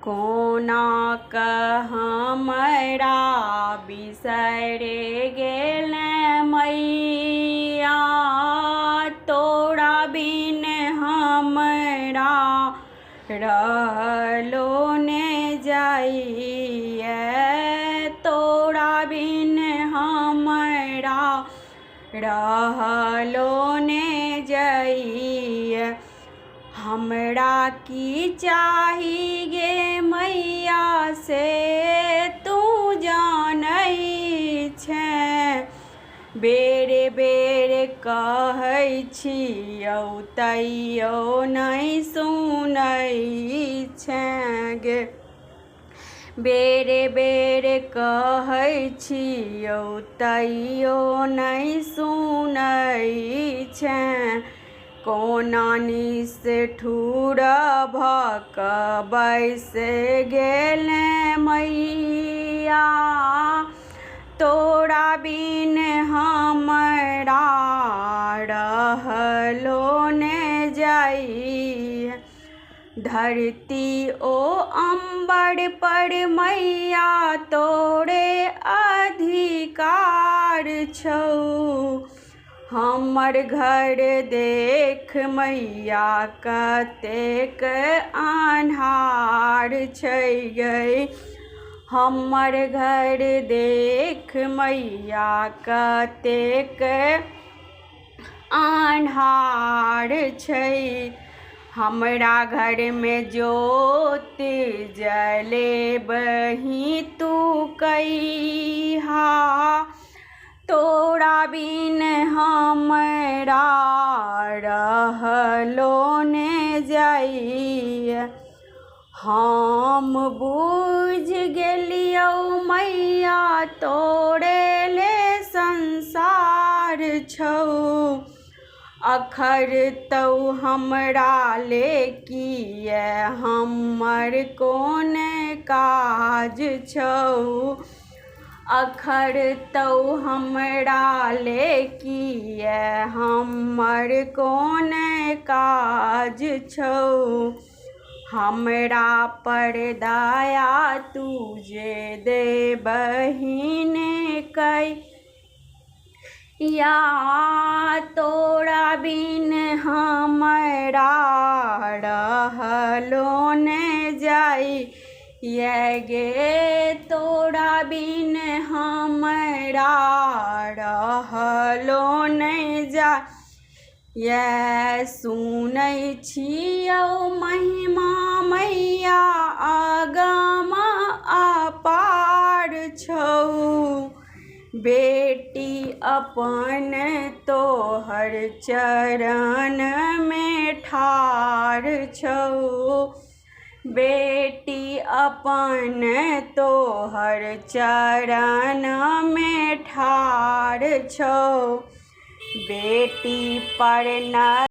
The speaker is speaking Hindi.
कोना कऽ हमरा बिसरि गेल मैया, तोरा बिन हमरा रहलो ने जाइए, तोरा बिन हमरा रहलो ने जाइए। हमरा की चाही गे मैया से तू जानै छै, बेरे बेरे कहै छियौ तैयो नहि सुनै छै गे, बेरे बेरे कहै छियौ तैयो नहि सुनै छै। कोना निष्ठुर भऽ कऽ बैस गेल मैया, तोरा बिन हमरा रहलो ने जाइए। धरती ओ अम्बर पर मैया तोरे अधिकार छौ, हमर घर देख मैया कतेक अन्हार छै गे, हमर घर देख मैया कतेक अन्हार छै। हमरा घरमे जोत जलेबही तू कहिया, तोरा बिन हमरा रहलो ने जाइए। हम बुझि गेलियौ मैया तोरे ले संसार छौ, अखर तौ हमरा ले किए हमर कोन काज छौ, अखर तौ हमरा ले किए हमर कोन काज छौ। हमरा पर दया तू जे देबही ने कैया, तोरा बिन हमरा रहलो ने जाइए गे, तोरा बिन हमरा रहलो ने जाइए। सुनै छियौ महिमा मैया अगम अपार छौ, बेटी अपन तोहर चरण में ठाढ़ छौ, बेटी अपन तोहर चरण में ठाढ़ छौ, बेटी पर न